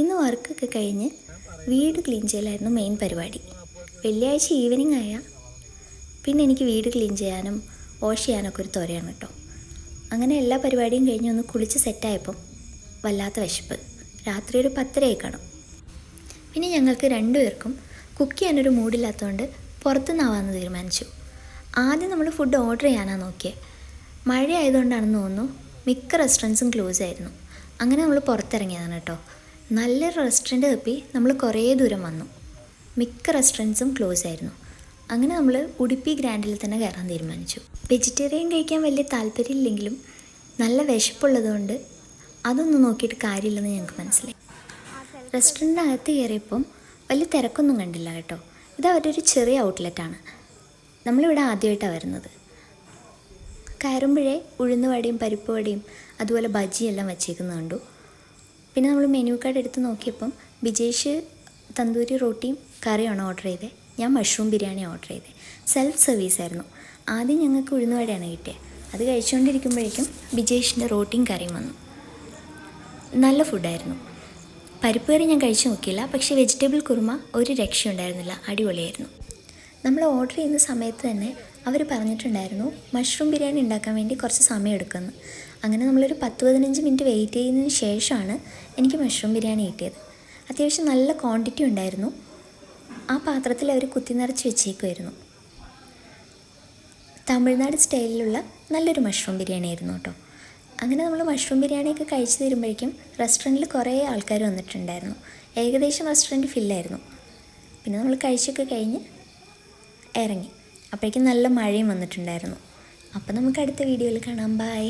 ഇന്ന് വർക്കൊക്കെ കഴിഞ്ഞ് വീട് ക്ലീൻ ചെയ്യലായിരുന്നു മെയിൻ പരിപാടി. വെള്ളിയാഴ്ച ഈവനിങ് ആയാൽ പിന്നെ എനിക്ക് വീട് ക്ലീൻ ചെയ്യാനും വാഷ് ചെയ്യാനൊക്കെ ഒരു ത്വരയാണ് കേട്ടോ. അങ്ങനെ എല്ലാ പരിപാടിയും കഴിഞ്ഞ് ഒന്ന് കുളിച്ച് സെറ്റായപ്പം വല്ലാത്ത വിശപ്പ്. രാത്രി ഒരു 10:30 കാണും. പിന്നെ ഞങ്ങൾക്ക് രണ്ടുപേർക്കും കുക്ക് ചെയ്യാനൊരു മൂഡില്ലാത്തതുകൊണ്ട് പുറത്തുനിന്നാവാമെന്ന് തീരുമാനിച്ചു. ആദ്യം നമ്മൾ ഫുഡ് ഓർഡർ ചെയ്യാനാണ് നോക്കിയത്. മഴ ആയതുകൊണ്ടാണെന്ന് തോന്നുന്നു മിക്ക റെസ്റ്റോറൻറ്റ്സും ക്ലോസ് ആയിരുന്നു. അങ്ങനെ നമ്മൾ പുറത്തിറങ്ങിയതാണ് കേട്ടോ. നല്ലൊരു റെസ്റ്റോറൻറ്റ് തപ്പി നമ്മൾ കുറേ ദൂരം വന്നു. മിക്ക റെസ്റ്റോറൻറ്റ്സും ക്ലോസ് ആയിരുന്നു. അങ്ങനെ നമ്മൾ ഉടുപ്പി ഗ്രാൻഡിൽ തന്നെ കയറാൻ തീരുമാനിച്ചു. വെജിറ്റേറിയൻ കഴിക്കാൻ വലിയ താല്പര്യമില്ലെങ്കിലും നല്ല വിശപ്പുള്ളതുകൊണ്ട് അതൊന്നും നോക്കിയിട്ട് കാര്യമില്ലെന്ന് ഞങ്ങൾക്ക് മനസ്സിലായി. റെസ്റ്റോറൻറ്റിനകത്ത് കയറിയപ്പം വലിയ തിരക്കൊന്നും കണ്ടില്ല കേട്ടോ. ഇത് അവരുടെ ഒരു ചെറിയ ഔട്ട്ലെറ്റാണ്. നമ്മളിവിടെ ആദ്യമായിട്ടാണ് വരുന്നത്. കയറുമ്പോഴേ ഉഴുന്നുവടയും പരിപ്പ് വടയും അതുപോലെ ബജിയെല്ലാം വച്ചേക്കുന്നത് കണ്ടു. പിന്നെ നമ്മൾ മെനു കാർഡ് എടുത്ത് നോക്കിയപ്പം ബിജേഷ് തന്തൂരി റോട്ടിയും കറിയാണ് ഓർഡർ ചെയ്തത്. ഞാൻ മഷ്റൂം ബിരിയാണി ഓർഡർ ചെയ്തത്. സെൽഫ് സർവീസ് ആയിരുന്നു. ആദ്യം ഞങ്ങൾക്ക് ഉഴുന്നുവടയാണ് കിട്ടിയത്. അത് കഴിച്ചുകൊണ്ടിരിക്കുമ്പോഴേക്കും ബിജേഷിൻ്റെ റോട്ടിയും കറിയും വന്നു. നല്ല ഫുഡായിരുന്നു. പരിപ്പ് കറി ഞാൻ കഴിച്ചു നോക്കിയില്ല, പക്ഷേ വെജിറ്റബിൾ കുറുമ ഒരു രക്ഷയുണ്ടായിരുന്നില്ല, അടിപൊളിയായിരുന്നു. നമ്മൾ ഓർഡർ ചെയ്യുന്ന സമയത്ത് തന്നെ അവർ പറഞ്ഞിട്ടുണ്ടായിരുന്നു മഷ്റൂം ബിരിയാണി ഉണ്ടാക്കാൻ വേണ്ടി കുറച്ച് സമയം എടുക്കുമെന്ന്. അങ്ങനെ നമ്മളൊരു 10-15 മിനിറ്റ് വെയിറ്റ് ചെയ്യുന്നതിന് ശേഷമാണ് എനിക്ക് മഷ്റൂം ബിരിയാണി കിട്ടിയത്. അത്യാവശ്യം നല്ല ക്വാണ്ടിറ്റി ഉണ്ടായിരുന്നു. ആ പാത്രത്തിൽ അവർ കുത്തി നിറച്ച് വെച്ചേക്കുമായിരുന്നു. തമിഴ്നാട് സ്റ്റൈലിലുള്ള നല്ലൊരു മഷ്റൂം ബിരിയാണി ആയിരുന്നു കേട്ടോ. അങ്ങനെ നമ്മൾ മഷ്റൂം ബിരിയാണിയൊക്കെ കഴിച്ച് തരുമ്പോഴേക്കും റെസ്റ്റോറൻറ്റിൽ കുറേ ആൾക്കാർ വന്നിട്ടുണ്ടായിരുന്നു. ഏകദേശം റെസ്റ്റോറൻറ്റ് ഫില്ലായിരുന്നു. പിന്നെ നമ്മൾ കഴിച്ചൊക്കെ കഴിഞ്ഞ് ഇറങ്ങി. അപ്പോഴേക്കും നല്ല മഴയും വന്നിട്ടുണ്ടായിരുന്നു. അപ്പോൾ നമുക്ക് അടുത്ത വീഡിയോയിൽ കാണാം. ബൈ.